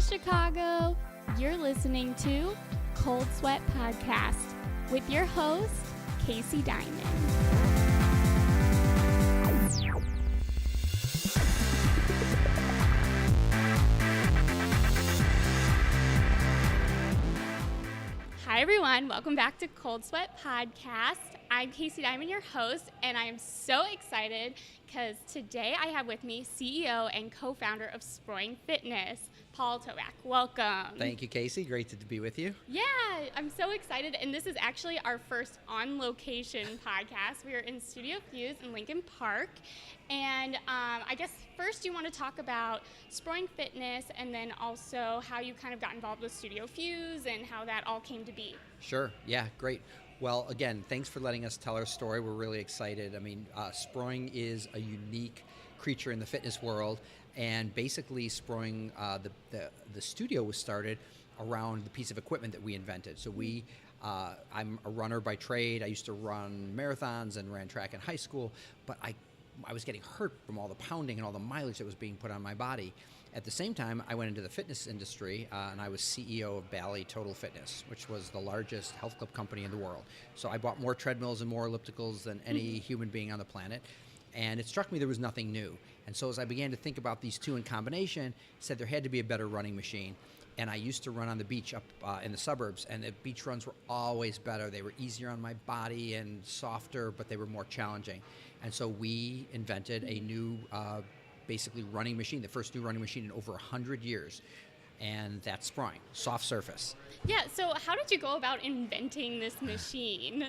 Chicago. You're listening to Cold Sweat Podcast with your host, Kacie Diamond. Hi, everyone. Welcome back to Cold Sweat Podcast. I'm Kacie Diamond, your host, and I am so excited because today I have with me CEO and co-founder of Sproing Fitness, Paul Toback. Welcome. Thank you, Kacie. Great to be with you. Yeah, I'm so excited. And this is actually our first on-location podcast. We are in StudiosFuse in Lincoln Park. And I guess first you want to talk about Sproing Fitness and then also how you kind of got involved with StudiosFuse and how that all came to be. Sure. Yeah, great. Well, again, thanks for letting us tell our story. We're really excited. I mean, Sproing is a unique creature in the fitness world. And basically, Sproing, the studio was started around the piece of equipment that we invented. So I'm a runner by trade. I used to run marathons and ran track in high school, but I was getting hurt from all the pounding and all the mileage that was being put on my body. At the same time, I went into the fitness industry, and I was CEO of Bally Total Fitness, which was the largest health club company in the world. So I bought more treadmills and more ellipticals than any human being on the planet. And it struck me there was nothing new. And so as I began to think about these two in combination, said there had to be a better running machine. And I used to run on the beach up in the suburbs, and the beach runs were always better. They were easier on my body and softer, but they were more challenging. And so we invented a new, basically running machine, the first new running machine in over 100 years. And that's Sproing, soft surface. Yeah, so how did you go about inventing this machine?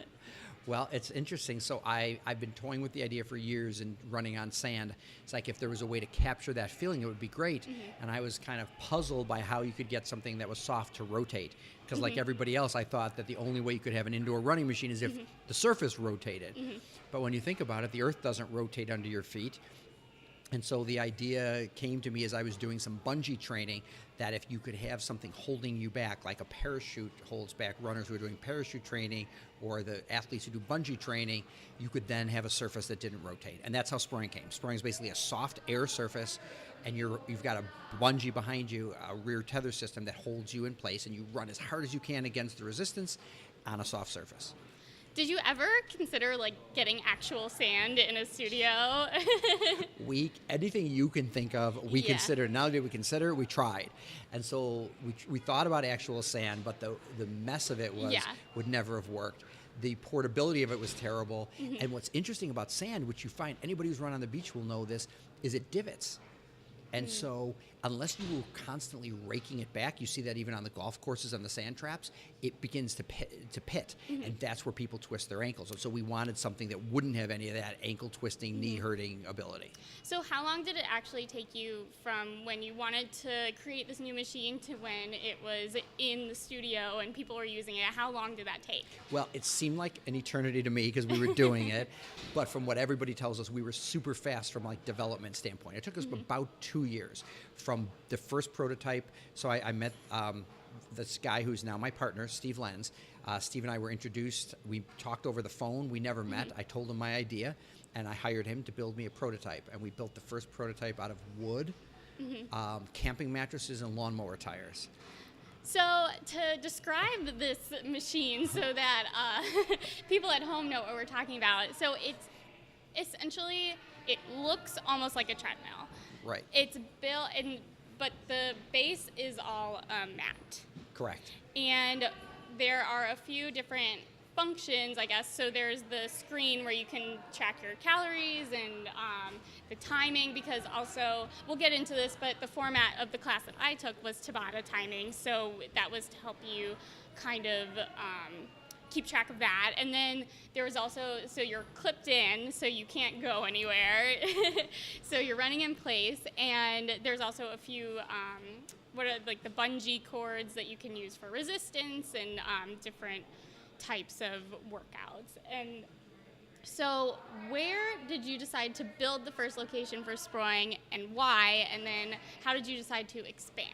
Well, it's interesting. So I've been toying with the idea for years and running on sand. It's like if there was a way to capture that feeling, it would be great. And I was kind of puzzled by how you could get something that was soft to rotate. Because like everybody else, I thought that the only way you could have an indoor running machine is if the surface rotated. But when you think about it, the earth doesn't rotate under your feet. And so the idea came to me as I was doing some bungee training that if you could have something holding you back, like a parachute holds back runners who are doing parachute training or the athletes who do bungee training, you could then have a surface that didn't rotate. And that's how Sproing came. Sproing is basically a soft air surface, and you've got a bungee behind you, a rear tether system that holds you in place, and you run as hard as you can against the resistance on a soft surface. Did you ever consider getting actual sand in a studio? Anything you can think of, we considered. Not only did we consider, we tried. And so we thought about actual sand, but the mess of it would never have worked. The portability of it was terrible. And what's interesting about sand, which you find anybody who's run on the beach will know this, is it divots. And so unless you were constantly raking it back, you see that even on the golf courses on the sand traps, it begins to pit. And that's where people twist their ankles. And so we wanted something that wouldn't have any of that ankle twisting, knee hurting ability. So how long did it actually take you from when you wanted to create this new machine to when it was in the studio and people were using it? How long did that take? Well, it seemed like an eternity to me because we were doing it. But from what everybody tells us, we were super fast from development standpoint. It took us about 2 years from the first prototype. So I met this guy who's now my partner, Steve Lenz. Steve and I were introduced. We talked over the phone. We never met. I told him my idea, and I hired him to build me a prototype. And we built the first prototype out of wood, camping mattresses, and lawnmower tires. So to describe this machine so that people at home know what we're talking about, so it's essentially, it looks almost like a treadmill. Right. It's built, but the base is all matte. Correct. And there are a few different functions, I guess. So there's the screen where you can track your calories and the timing, because also, we'll get into this, but the format of the class that I took was Tabata timing. So that was to help you kind of keep track of that. And then there was also, so you're clipped in, so you can't go anywhere. So you're running in place, and there's also a few the bungee cords that you can use for resistance and different types of workouts. And so where did you decide to build the first location for Sproing, and why? And then how did you decide to expand?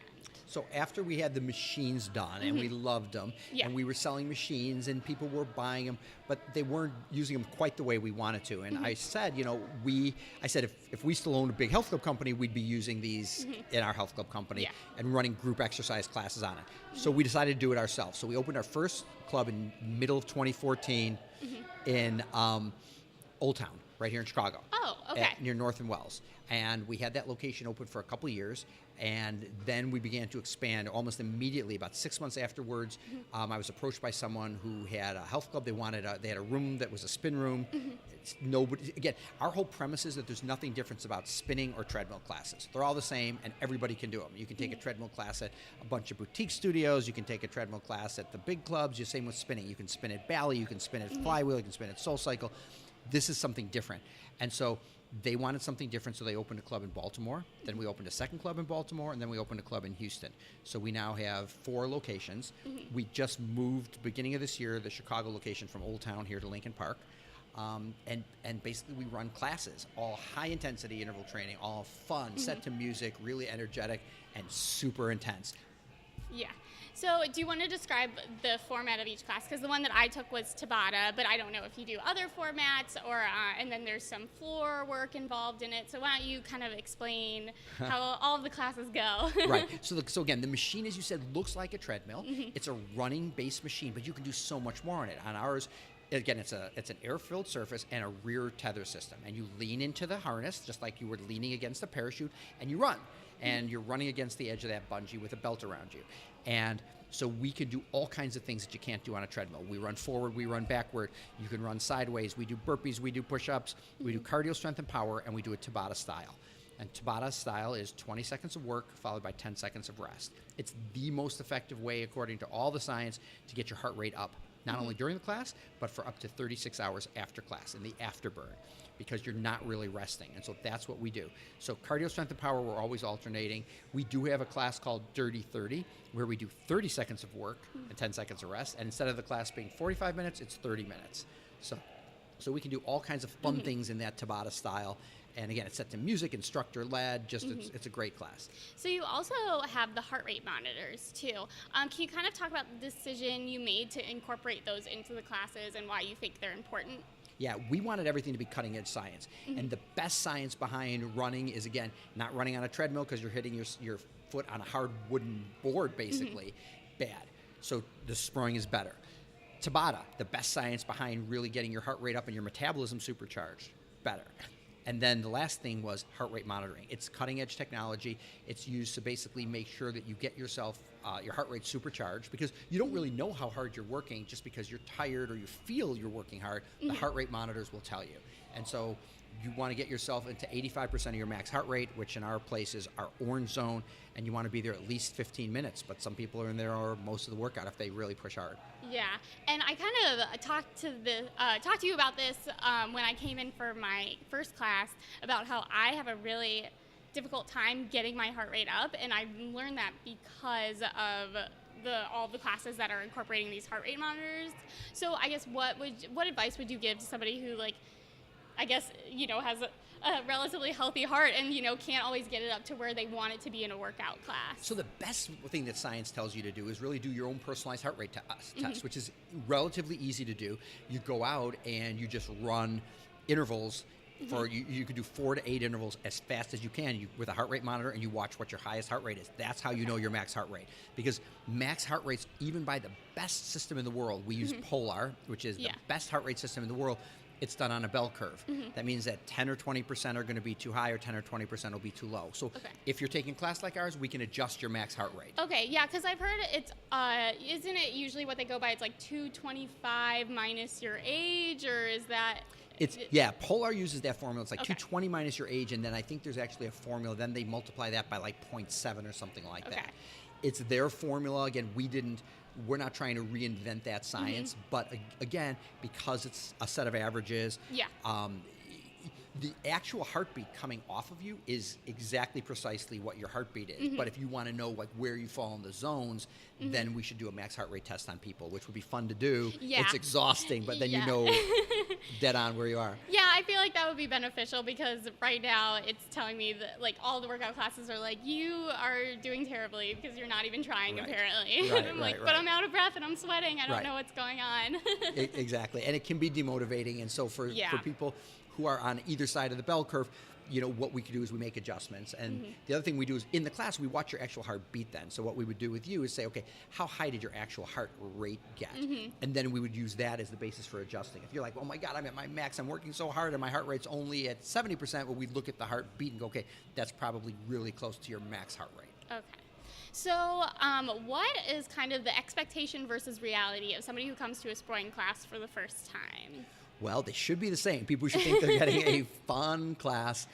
So after we had the machines done and we loved them, Yeah. and we were selling machines and people were buying them, but they weren't using them quite the way we wanted to. And I said, I said if we still owned a big health club company, we'd be using these in our health club company and running group exercise classes on it. So we decided to do it ourselves. So we opened our first club in middle of 2014 in Old Town, right here in Chicago. Oh, okay. Near North and Wells. And we had that location open for a couple of years, and then we began to expand almost immediately. About 6 months afterwards, I was approached by someone who had a health club. They had a room that was a spin room. It's nobody. Again, our whole premise is that there's nothing different about spinning or treadmill classes. They're all the same, and everybody can do them. You can take a treadmill class at a bunch of boutique studios. You can take a treadmill class at the big clubs. The same with spinning. You can spin at Bally. You can spin at Flywheel. You can spin at SoulCycle. This is something different. And so they wanted something different, so they opened a club in Baltimore. Then we opened a second club in Baltimore, and then we opened a club in Houston. So we now have 4 locations. We just moved, beginning of this year, the Chicago location from Old Town here to Lincoln Park. And basically we run classes, all high-intensity interval training, all fun, set to music, really energetic, and super intense. Yeah. So do you want to describe the format of each class? Because the one that I took was Tabata, but I don't know if you do other formats, or and then there's some floor work involved in it. So why don't you kind of explain how all of the classes go? Right. So again, the machine, as you said, looks like a treadmill. It's a running-based machine, but you can do so much more on it. On ours, again, it's an air-filled surface and a rear tether system. And you lean into the harness, just like you were leaning against a parachute, and you run. And you're running against the edge of that bungee with a belt around you. And so we can do all kinds of things that you can't do on a treadmill. We run forward, we run backward, you can run sideways, we do burpees, we do push-ups, we do cardio, strength, and power, and we do a Tabata style. And Tabata style is 20 seconds of work followed by 10 seconds of rest. It's the most effective way, according to all the science, to get your heart rate up, not only during the class, but for up to 36 hours after class, in the afterburn, because you're not really resting. And so that's what we do. So cardio, strength, and power, we're always alternating. We do have a class called Dirty 30, where we do 30 seconds of work and 10 seconds of rest. And instead of the class being 45 minutes, it's 30 minutes. So we can do all kinds of fun things in that Tabata style. And again, it's set to music, instructor-led, it's a great class. So you also have the heart rate monitors, too. Can you kind of talk about the decision you made to incorporate those into the classes and why you think they're important? Yeah, we wanted everything to be cutting-edge science. And the best science behind running is, again, not running on a treadmill because you're hitting your foot on a hard wooden board, basically. Bad. So the Sproing is better. Tabata, the best science behind really getting your heart rate up and your metabolism supercharged. Better. And then the last thing was heart rate monitoring. It's cutting-edge technology. It's used to basically make sure that you get yourself your heart rate supercharged, because you don't really know how hard you're working just because you're tired or you feel you're working hard. The heart rate monitors will tell you. And so you want to get yourself into 85% of your max heart rate, which in our place is our orange zone, and you want to be there at least 15 minutes. But some people are in there or most of the workout if they really push hard. Yeah, and I kind of talked to you about this when I came in for my first class, about how I have a really difficult time getting my heart rate up, and I learned that because of all the classes that are incorporating these heart rate monitors. So I guess what advice would you give to somebody who, like, I guess, has a relatively healthy heart and, can't always get it up to where they want it to be in a workout class? So the best thing that science tells you to do is really do your own personalized heart rate test, which is relatively easy to do. You go out and you just run intervals. You could do 4 to 8 intervals as fast as you can with a heart rate monitor, and you watch what your highest heart rate is. That's how you know your max heart rate. Because max heart rates, even by the best system in the world, we use Polar, which is the best heart rate system in the world. It's done on a bell curve. That means that 10 or 20% are going to be too high, or 10 or 20% will be too low. So if you're taking a class like ours, we can adjust your max heart rate. Okay, yeah, because I've heard it's, isn't it usually what they go by? It's like 225 minus your age, or is that? Polar uses that formula. It's like 220 minus your age, and then I think there's actually a formula. Then they multiply that by like 0.7 or something like that. It's their formula. Again, we're not trying to reinvent that science, but again, because it's a set of averages, The actual heartbeat coming off of you is exactly precisely what your heartbeat is. But if you want to know like where you fall in the zones, then we should do a max heart rate test on people, which would be fun to do. Yeah. It's exhausting, but then you Yeah. know dead on where you are. Yeah, I feel like that would be beneficial because right now it's telling me that like all the workout classes are like, you are doing terribly because you're not even trying Right. apparently. Right, I'm right, like, but right. I'm out of breath and I'm sweating. I don't Right. know what's going on. Exactly, and it can be demotivating. And so for people who are on either side of the bell curve, you know, what we can do is we make adjustments. And the other thing we do is in the class, we watch your actual heartbeat then. So what we would do with you is say, okay, how high did your actual heart rate get? And then we would use that as the basis for adjusting. If you're like, oh my God, I'm at my max, I'm working so hard and my heart rate's only at 70%, well, we'd look at the heartbeat and go, okay, that's probably really close to your max heart rate. Okay. So what is kind of the expectation versus reality of somebody who comes to a Sproing class for the first time? Well, they should be the same. People should think they're getting a fun class,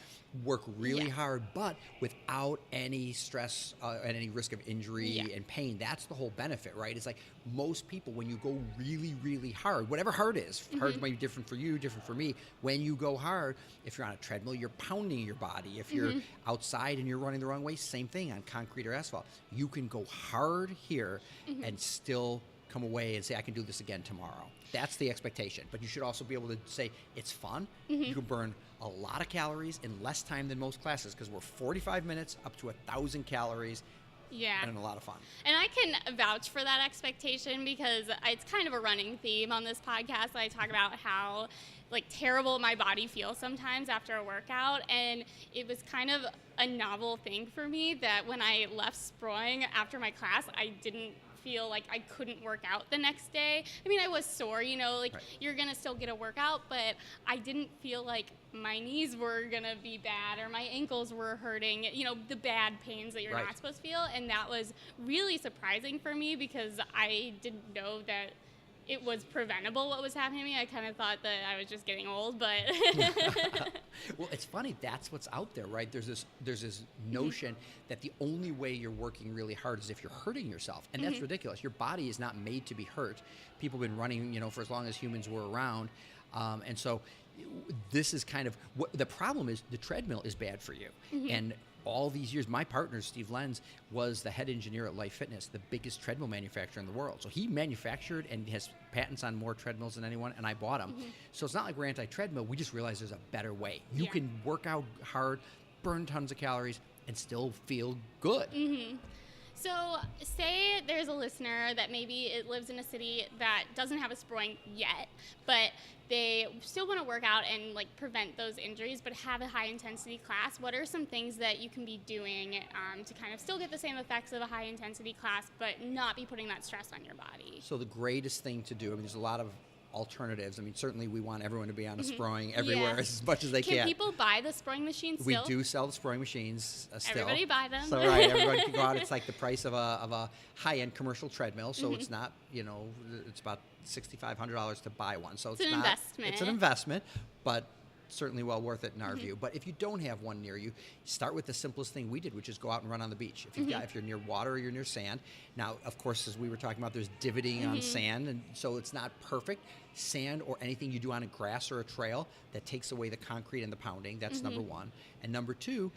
work really hard, but without any stress and any risk of injury and pain. That's the whole benefit, right? It's like most people, when you go really, really hard, whatever hard is, hard might be different for you, different for me. When you go hard, if you're on a treadmill, you're pounding your body. If you're outside and you're running the wrong way, same thing on concrete or asphalt. You can go hard here and still come away and say, I can do this again tomorrow. That's the expectation. But you should also be able to say, it's fun. You can burn a lot of calories in less time than most classes because we're 45 minutes up to 1,000 calories. Yeah. And a lot of fun. And I can vouch for that expectation because it's kind of a running theme on this podcast. I talk about how like terrible my body feels sometimes after a workout, and it was kind of a novel thing for me that when I left Sproing after my class, I didn't feel like I couldn't work out the next day. I mean, I was sore, you know, like you're gonna still get a workout, but I didn't feel like my knees were gonna be bad or my ankles were hurting, you know, the bad pains that you're not supposed to feel. And that was really surprising for me because I didn't know that it was preventable what was happening to me. I kind of thought that I was just getting old, but well, it's funny. That's what's out there, right? There's this notion that the only way you're working really hard is if you're hurting yourself, and that's ridiculous. Your body is not made to be hurt. People have been running, you know, for as long as humans were around, and so this is kind of what the problem is. The treadmill is bad for you, and all these years, my partner, Steve Lenz, was the head engineer at Life Fitness, the biggest treadmill manufacturer in the world. So he manufactured and has patents on more treadmills than anyone, and I bought them. So it's not like we're anti-treadmill. We just realized there's a better way. You can work out hard, burn tons of calories, and still feel good. So say there's a listener that maybe it lives in a city that doesn't have a Sproing yet, but they still want to work out and like prevent those injuries, but have a high intensity class. What are some things that you can be doing to kind of still get the same effects of a high intensity class, but not be putting that stress on your body? So the greatest thing to do, I mean, there's a lot of alternatives. I mean, certainly we want everyone to be on a Sproing everywhere as much as they can. Can people buy the Sproing machines still? We do sell the Sproing machines still. Everybody buy them. So everyone can go out. It's like the price of a high-end commercial treadmill. So it's not, you know, it's about $6,500 to buy one. So it's an not, investment. It's an investment, but certainly well worth it in our view. But if you don't have one near you, start with the simplest thing we did, which is go out and run on the beach. If if you're near water or you're near sand. Now, of course, as we were talking about, there's divoting on sand, and so it's not perfect. Sand or anything you do on a grass or a trail that takes away the concrete and the pounding. That's number one. And number two,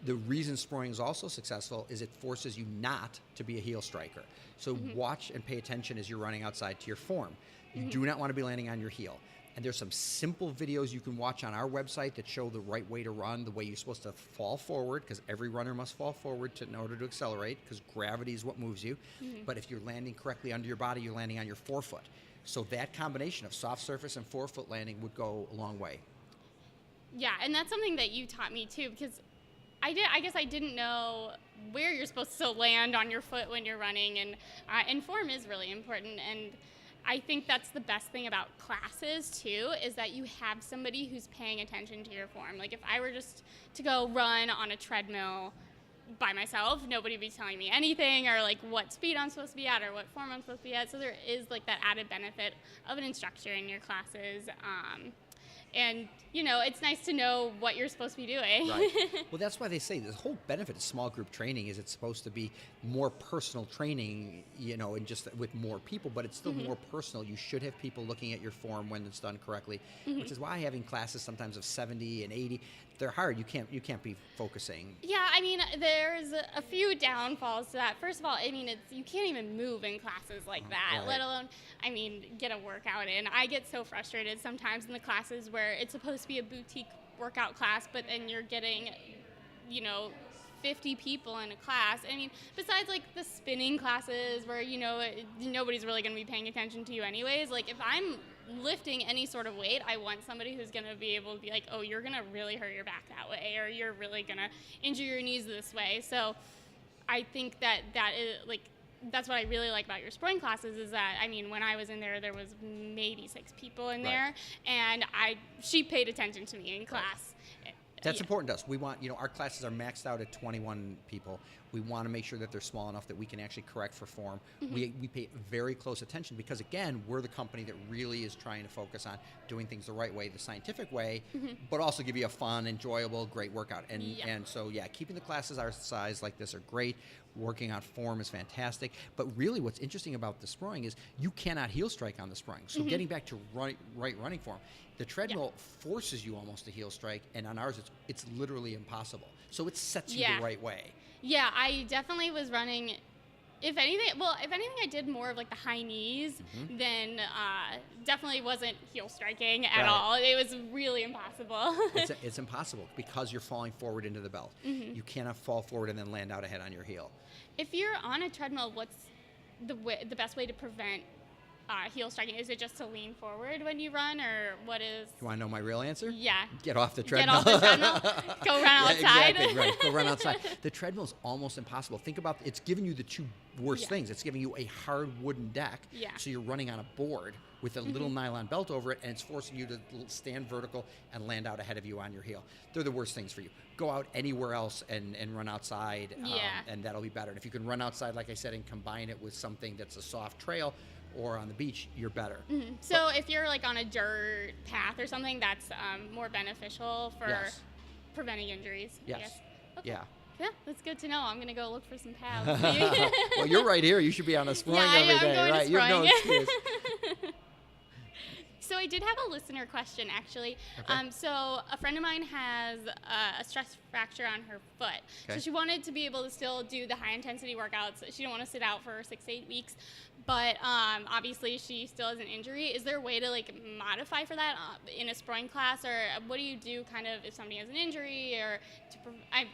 the reason Sproing is also successful is it forces you not to be a heel striker. So watch and pay attention as you're running outside to your form. You do not want to be landing on your heel. And there's some simple videos you can watch on our website that show the right way to run, the way you're supposed to fall forward, because every runner must fall forward in order to accelerate, because gravity is what moves you. But if you're landing correctly under your body, you're landing on your forefoot. So that combination of soft surface and forefoot landing would go a long way. Yeah, and that's something that you taught me too, because I guess I didn't know where you're supposed to land on your foot when you're running, and form is really important. And I think that's the best thing about classes too, is that you have somebody who's paying attention to your form. Like if I were just to go run on a treadmill by myself, nobody would be telling me anything, or like what speed I'm supposed to be at, or what form I'm supposed to be at. So there is like that added benefit of an instructor in your classes. And, it's nice to know what you're supposed to be doing. Right. Well, that's why they say the whole benefit of small group training is it's supposed to be more personal training, and just with more people, but it's still more personal. You should have people looking at your form when it's done correctly, which is why having classes sometimes of 70 and 80, they're hard. You can't be focusing. Yeah, there's a few downfalls to that. First of all, you can't even move in classes like that, Right. let alone, get a workout in. I get so frustrated sometimes in the classes where it's supposed to be a boutique workout class, but then you're getting, 50 people in a class. Besides like the spinning classes where, nobody's really going to be paying attention to you anyways. Like if I'm lifting any sort of weight, I want somebody who's going to be able to be like, oh, you're going to really hurt your back that way, or you're really going to injure your knees this way. So I think that is like, that's what I really like about your sproing classes is that, when I was in there was maybe 6 people in there, and she paid attention to me in class. That's important to us. We want, our classes are maxed out at 21 people. We want to make sure that they're small enough that we can actually correct for form. We pay very close attention because, again, we're the company that really is trying to focus on doing things the right way, the scientific way, but also give you a fun, enjoyable, great workout. And so, keeping the classes our size like this are great. Working on form is fantastic. But really what's interesting about the sproing is you cannot heel strike on the sproing. So getting back to right running form, the treadmill forces you almost to heel strike, and on ours it's literally impossible. So it sets you the right way. Yeah, I definitely was running. If anything, I did more of like the high knees than definitely wasn't heel striking at all. It was really impossible. It's impossible because you're falling forward into the belt. You cannot fall forward and then land out ahead on your heel. If you're on a treadmill, what's the best way to prevent heel striking? Is it just to lean forward when you run, or what is? You want to know my real answer? Yeah. Get off the treadmill. Get off the treadmill. Go run outside. Exactly, right. Go run outside. The treadmill is almost impossible. Think about it's giving you the two worst things. It's giving you a hard wooden deck, so you're running on a board with a little nylon belt over it, and it's forcing you to stand vertical and land out ahead of you on your heel. They're the worst things for you. Go out anywhere else and run outside, and that'll be better. And if you can run outside, like I said, and combine it with something that's a soft trail, or on the beach, you're better. So if you're like on a dirt path or something, that's more beneficial for preventing injuries. Yes. I guess. Okay. Yeah, that's good to know. I'm gonna go look for some paths. Well, you're right here. You should be on a sproing every day, I'm going right? to You have no excuse. So I did have a listener question, actually. Okay. So a friend of mine has a stress fracture on her foot. Okay. So she wanted to be able to still do the high-intensity workouts. She didn't want to sit out for 6 to 8 weeks. But obviously she still has an injury. Is there a way to modify for that in a sproing class? Or what do you do kind of if somebody has an injury? Or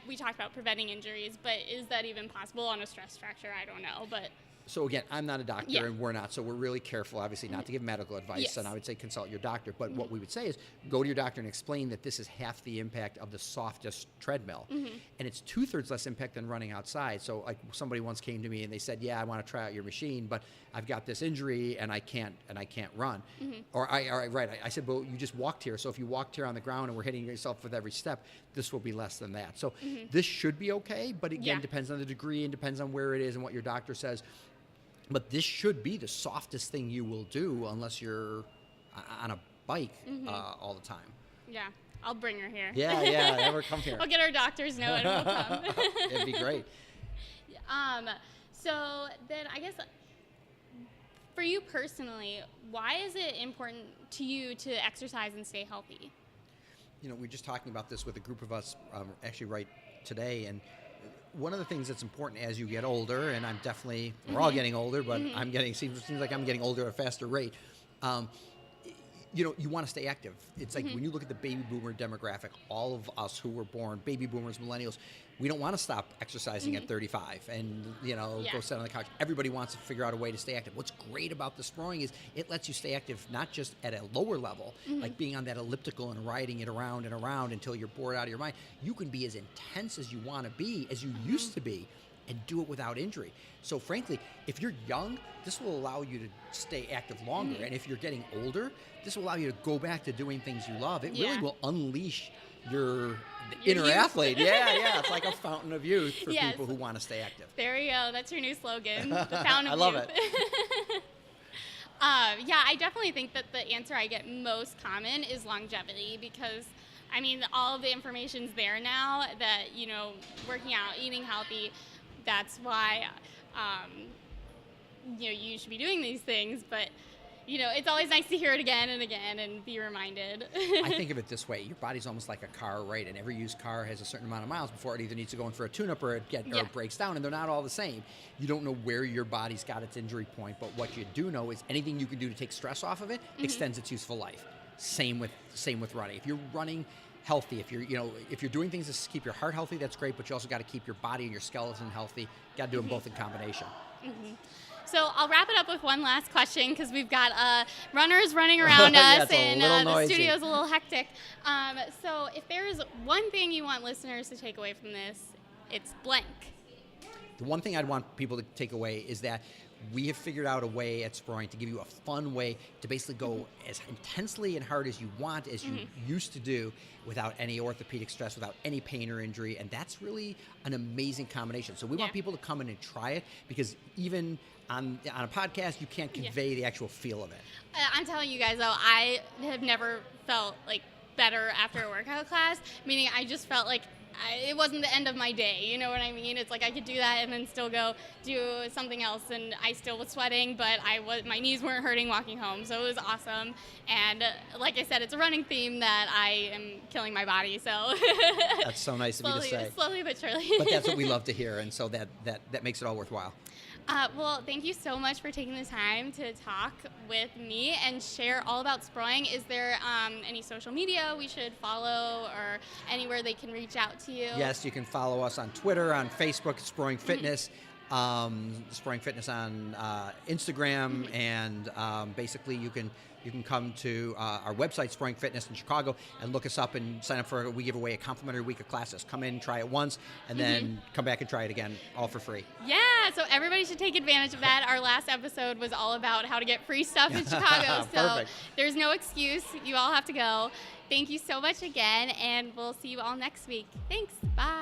we talked about preventing injuries, but is that even possible on a stress fracture? I don't know. But So again, I'm not a doctor and we're not, so we're really careful, obviously, not to give medical advice, and I would say consult your doctor. But what we would say is go to your doctor and explain that this is half the impact of the softest treadmill, and it's 2/3 less impact than running outside. So like somebody once came to me and they said, yeah, I want to try out your machine, but I've got this injury and I can't run. Or I said, well, you just walked here, so if you walked here on the ground and we're hitting yourself with every step, this will be less than that. So this should be okay, but again, depends on the degree and depends on where it is and what your doctor says. But this should be the softest thing you will do unless you're on a bike all the time. Yeah, I'll bring her here. Yeah, have her come here. I'll get our doctor's note and we'll come. It'd be great. So then I guess for you personally, why is it important to you to exercise and stay healthy? We're just talking about this with a group of us actually right today, and one of the things that's important as you get older, and we're all getting older, but seems like I'm getting older at a faster rate. You want to stay active. It's like when you look at the baby boomer demographic, all of us who were born, baby boomers, millennials, we don't want to stop exercising at 35 and, go sit on the couch. Everybody wants to figure out a way to stay active. What's great about the sproing is it lets you stay active not just at a lower level, like being on that elliptical and riding it around and around until you're bored out of your mind. You can be as intense as you want to be, as you used to be, and do it without injury. So frankly, if you're young, this will allow you to stay active longer. And if you're getting older, this will allow you to go back to doing things you love. It really will unleash your inner youth. athlete. Yeah. It's like a fountain of youth for people who want to stay active. There you go. That's your new slogan. The fountain of I love youth. it. Yeah, I definitely think that the answer I get most common is longevity, because I mean, all of the information's there now that, working out, eating healthy, that's why, you should be doing these things. But, it's always nice to hear it again and again and be reminded. I think of it this way. Your body's almost like a car, right? And every used car has a certain amount of miles before it either needs to go in for a tune-up or it breaks down, and they're not all the same. You don't know where your body's got its injury point, but what you do know is anything you can do to take stress off of it extends its useful life. Same with running. If you're running healthy, if you're doing things to keep your heart healthy, that's great, but you also got to keep your body and your skeleton healthy. Got to do them both in combination. So I'll wrap it up with one last question, because we've got runners running around Yeah, us, it's a and little the noisy. studio's a little hectic. So if there's one thing you want listeners to take away from this, it's blank. The one thing I'd want people to take away is that we have figured out a way at Sproing to give you a fun way to basically go as intensely and hard as you want, as you used to do, without any orthopedic stress, without any pain or injury, and that's really an amazing combination. So we want people to come in and try it, because even on a podcast, you can't convey the actual feel of it. I'm telling you guys, though, I have never felt like better after a workout class, meaning I just felt like it wasn't the end of my day, you know what I mean? It's like I could do that and then still go do something else, and I still was sweating, but my knees weren't hurting walking home, so it was awesome. And like I said, it's a running theme that I am killing my body, so That's so nice of you to say. Slowly but surely. But that's what we love to hear, and so that makes it all worthwhile. Well, thank you so much for taking the time to talk with me and share all about Sproing. Is there any social media we should follow, or anywhere they can reach out to you? Yes, you can follow us on Twitter, on Facebook, Sproing Fitness, Sproing Fitness on Instagram, and basically you can come to our website, Sproing Fitness in Chicago, and look us up and sign up we give away a complimentary week of classes. Come in, try it once, and then come back and try it again, all for free. Yeah, so everybody should take advantage of that. Our last episode was all about how to get free stuff in Chicago, so Perfect. There's no excuse. You all have to go. Thank you so much again, and we'll see you all next week. Thanks. Bye.